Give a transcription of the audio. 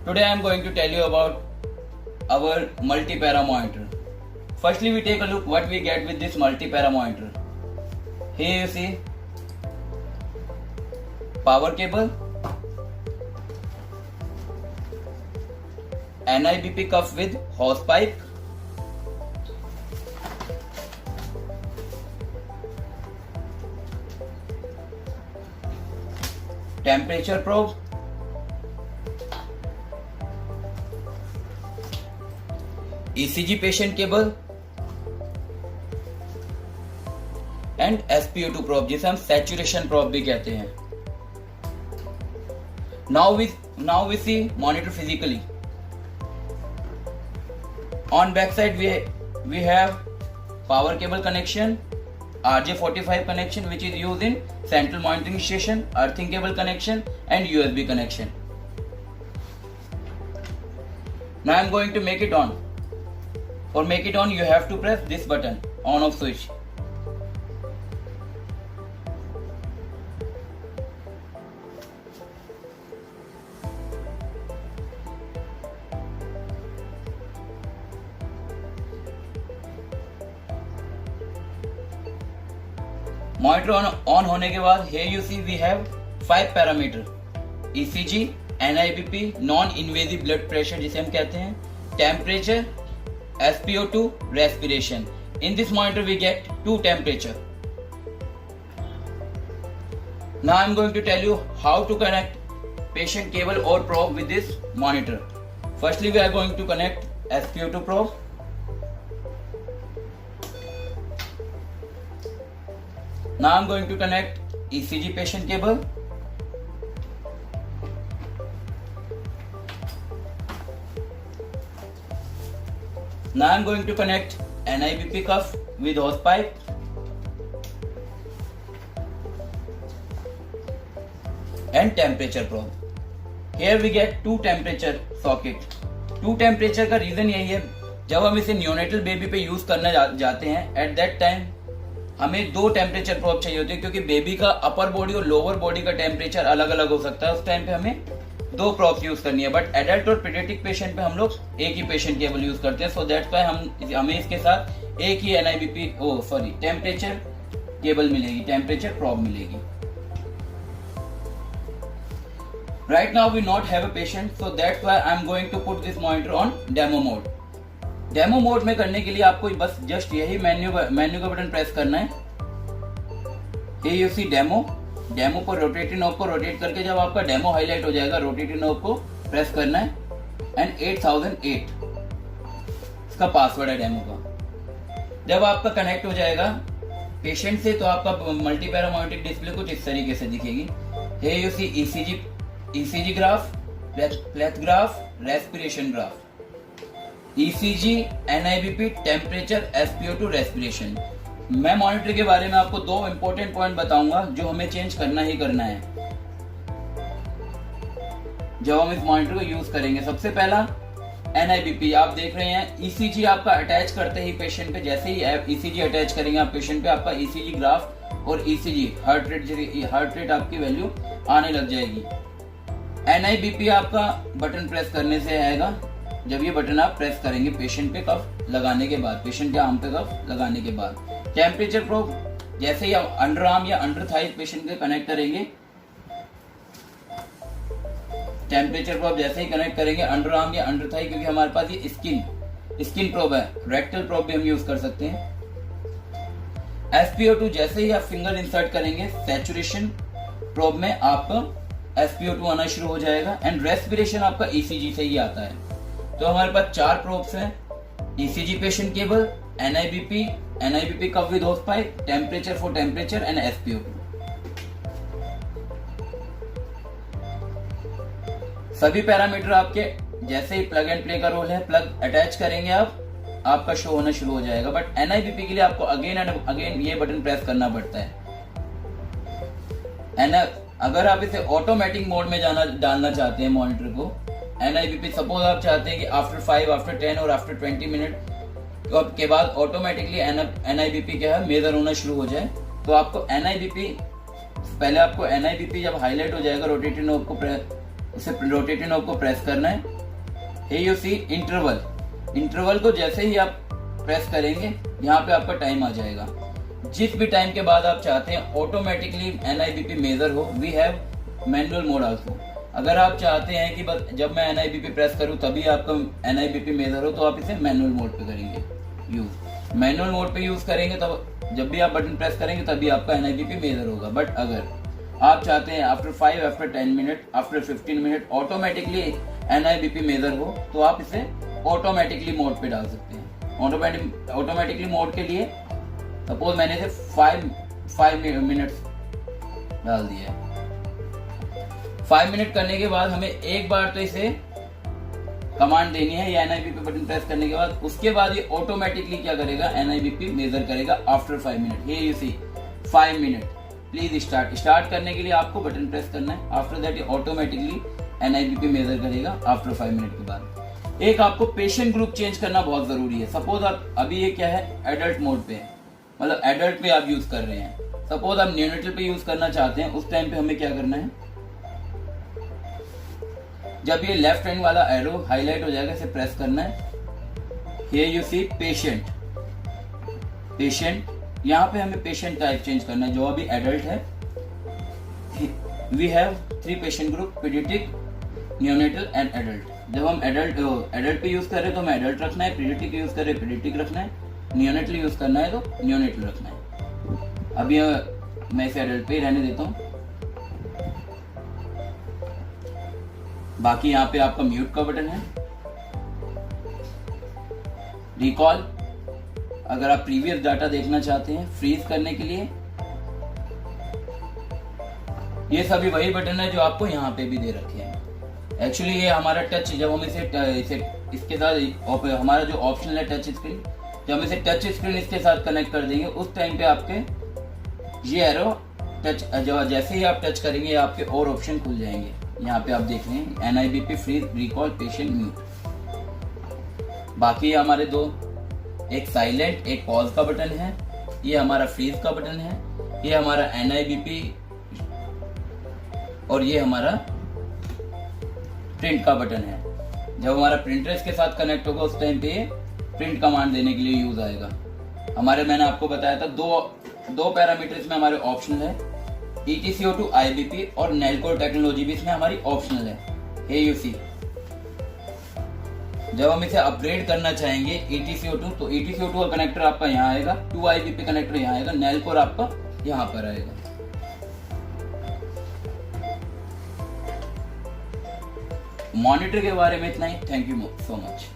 Today I am going to tell you about our multi-para monitor. Firstly, we take a look what we get with this multi-para monitor. Here you see power cable, NIBP cuff with hose pipe, temperature probe, ECG patient cable and SpO2 probe जिसे हम saturation probe भी कहते हैं. Now we see monitor physically. On back side we have power cable connection, RJ45 connection which is used in central monitoring station, earthing cable connection and USB connection. Now I am going to make it on. For make it on you have to press this button, on off switch. Monitor on होने के बाद here you see we have 5 parameter ECG, NIBP, non invasive blood pressure जिसे हम कहते हैं, temperature, SpO2, respiration. In this monitor we get 2 temperature. Now I am going to tell you how to connect patient cable or probe with this monitor. Firstly we are going to connect SpO2 probe. Now I am going to connect ECG patient cable. Now I am going to connect NIBP cuff with hose pipe. And temperature probe. Here we get 2 temperature socket. 2 temperature का reason यही है, जब हम इसे neonatal baby पे use करने जाते हैं एट दैट टाइम हमें 2 टेम्परेचर प्रोब चाहिए होते हैं, क्योंकि बेबी का अपर बॉडी और लोअर बॉडी का टेम्परेचर अलग अलग हो सकता है. उस टाइम पे हमें 2 प्रोब्स यूज करनी है. बट एडल्ट और पीडियाट्रिक पेशेंट पे हम लोग एक ही पेशेंट केबल यूज करते हैं. सो दैट्स व्हाई हमें इसके साथ एक ही टेम्परेचर केबल मिलेगी, टेम्परेचर प्रोब मिलेगी. Right now we not have a patient, so that's why I am going to put this monitor on demo mode. Demo mode में करने के लिए आपको बस जस्ट यही मेन्यू का बटन प्रेस करना है. ये यू सी डेमो पर रोटेटिंग नॉब को रोटेट करके जब आपका डेमो हाईलाइट हो जाएगा, रोटेटिंग नॉब को प्रेस करना है एंड 8008 इसका पासवर्ड है डेमो का. जब आपका कनेक्ट हो जाएगा पेशेंट से तो आपका मल्टीपैरा मॉनिटर डिस्प्ले कुछ इस तरीके से दिखेगी. ये you see ECG graph, pleth graph, respiration graph, ECG, NIBP, temperature, SpO2, respiration. मैं मॉनिटर के बारे में आपको 2 इंपॉर्टेंट पॉइंट बताऊंगा जो हमें चेंज करना ही करना है जब हम इस मॉनिटर को यूज करेंगे. सबसे पहला NIBP आप देख रहे हैं. ECG आपका अटैच करते ही पेशेंट पे, जैसे ही ECG अटैच करेंगे आप पेशेंट पे, आपका ECG ग्राफ और ECG हार्ट रेट आपकी वैल्यू आने लग जाएगी. NIBP आपका बटन प्रेस करने से आएगा. जब ये बटन आप प्रेस करेंगे पेशेंट पे कफ लगाने के बाद, पेशेंट के आर्म पे कफ लगाने के बाद. टेम्परेचर प्रोब जैसे ही आप अंडर आर्म या अंडर थाई पेशेंट के कनेक्ट करेंगे, टेम्परेचर प्रोब जैसे ही कनेक्ट करेंगे अंडर आर्म या अंडर थाई, क्योंकि हमारे पास ये स्किन प्रोब है, रेक्टल प्रोब भी हम यूज कर सकते हैं. SpO2 जैसे ही आप फिंगर इंसर्ट करेंगे सैचुरेशन प्रोब में आपका SpO2 आना शुरू हो जाएगा. एंड रेस्पिरेशन आपका ECG से ही आता है. तो हमारे पास 4 प्रोब्स हैं, ECG patient cable, NIBP cuff with hose pipe, temperature for temperature and SpO2. सभी पैरामीटर आपके जैसे ही प्लग एंड प्ले का रोल है, प्लग अटैच करेंगे आप, आपका शो होना शुरू हो जाएगा. बट NIBP के लिए आपको अगेन एंड अगेन ये बटन प्रेस करना पड़ता है. अगर आप इसे ऑटोमेटिक मोड में डालना चाहते हैं मॉनिटर को, NIBP सपोज आप चाहते हैं कि आफ्टर 5, आफ्टर 10 और आफ्टर 20 मिनट तो के बाद ऑटोमेटिकली NIBP क्या है मेजर होना शुरू हो जाए, तो आपको NIBP जब हाईलाइट हो जाएगा रोटेटिंग नॉब को प्रेस करना है Here you see interval. Interval को जैसे ही आप प्रेस करेंगे यहाँ पे आपका टाइम आ जाएगा। जिस भी टाइम के बाद आप चाहते हैं ऑटोमेटिकली NIBP मेजर हो, we have manual mode also. अगर आप चाहते हैं कि बस जब मैं NIBP प्रेस करूं तभी आपका NIBP मेजर हो, तो आप इसे मैनुअल मोड पे करेंगे यूज। मैनुअल मोड पे यूज करेंगे तब जब भी आप बटन प्रेस करेंगे तभी आपका NIBP मेजर होगा। बट अगर आप चाहते हैं after 5, after 10 minute, after 15 minute automatically NIBP measure हो, तो आप इसे ऑटोमेटिकली मोड पे डाल सकते हैं। ऑटोमेटिकली मोड के लिए सपोज मैंने इसे 5 मिनट्स डाल दिया है। 5 मिनट करने के बाद हमें एक बार तो इसे कमांड देनी है या NIBP बटन प्रेस करने के बाद, उसके बाद ये ऑटोमेटिकली क्या करेगा, NIBP मेजर करेगा आफ्टर 5 मिनट। ये you see 5 minute, please start करने के लिए आपको बटन प्रेस करना है। आफ्टर दैट ये ऑटोमेटिकली NIBP मेजर करेगा आफ्टर 5 मिनट के बाद। एक आपको पेशेंट ग्रुप चेंज करना बहुत जरूरी है। सपोज आप अभी ये क्या है, एडल्ट मोड पे है, मतलब एडल्ट पे आप यूज कर रहे हैं। सपोज आप न्यूनेटल पे यूज करना चाहते हैं, उस टाइम पे हमें क्या करना है, जब ये लेफ्ट हैंड वाला एरो हाईलाइट हो जाएगा इसे प्रेस करना है। हियर यू सी पेशेंट, यहाँ पे हमें पेशेंट टाइप चेंज करना है जो अभी एडल्ट है। We have 3 patient group, paediatric, neonatal and adult. जब हम एडल्ट पे यूज कर रहे हैं तो हमें एडल्ट रखना है, पीडियाट्रिक यूज कर रहे हैं पीडियाट्रिक रखना है, न्यूनेटल यूज करना है तो न्यूनेटल रखना है। अभी मैं इसे एडल्ट पे ही रहने देता हूँ। बाकी यहाँ पे आपका म्यूट का बटन है। रिकॉल, अगर आप प्रीवियस डाटा देखना चाहते हैं, फ्रीज करने के लिए ये सभी वही बटन है जो आपको यहाँ पे भी दे रखे हैं। एक्चुअली ये हमारा टच, जब हम इसे इसके साथ हमारा जो ऑप्शनल है टच स्क्रीन, जब हम इसे टच स्क्रीन इसके साथ कनेक्ट कर देंगे उस टाइम पे आपके ये एरो टच, जैसे ही आप टच करेंगे आपके और ऑप्शन खुल जाएंगे। यहाँ पे आप देख रहे हैं NIBP, freeze, recall, patient, mute. बाकी हमारे दो, एक साइलेंट, एक पॉज का बटन है, ये हमारा फ्रीज का बटन है, ये हमारा NIBP और ये हमारा प्रिंट का बटन है। जब हमारा प्रिंटर इसके साथ कनेक्ट होगा उस टाइम पे ये प्रिंट कमांड देने के लिए यूज आएगा। मैंने आपको बताया था दो पैरामीटर्स में हमारे ऑप्शनल है, ETCO2 IBP और नेलकोर टेक्नोलॉजी भी इसमें हमारी ऑप्शनल है। AUC, जब हम इसे अपग्रेड करना चाहेंगे ETCO2, तो ETCO2 का कनेक्टर आपका यहाँ आएगा, 2 IBP कनेक्टर यहाँ आएगा, नेलकोर आपका यहाँ पर आएगा। मॉनिटर के बारे में इतना ही। Thank you so much.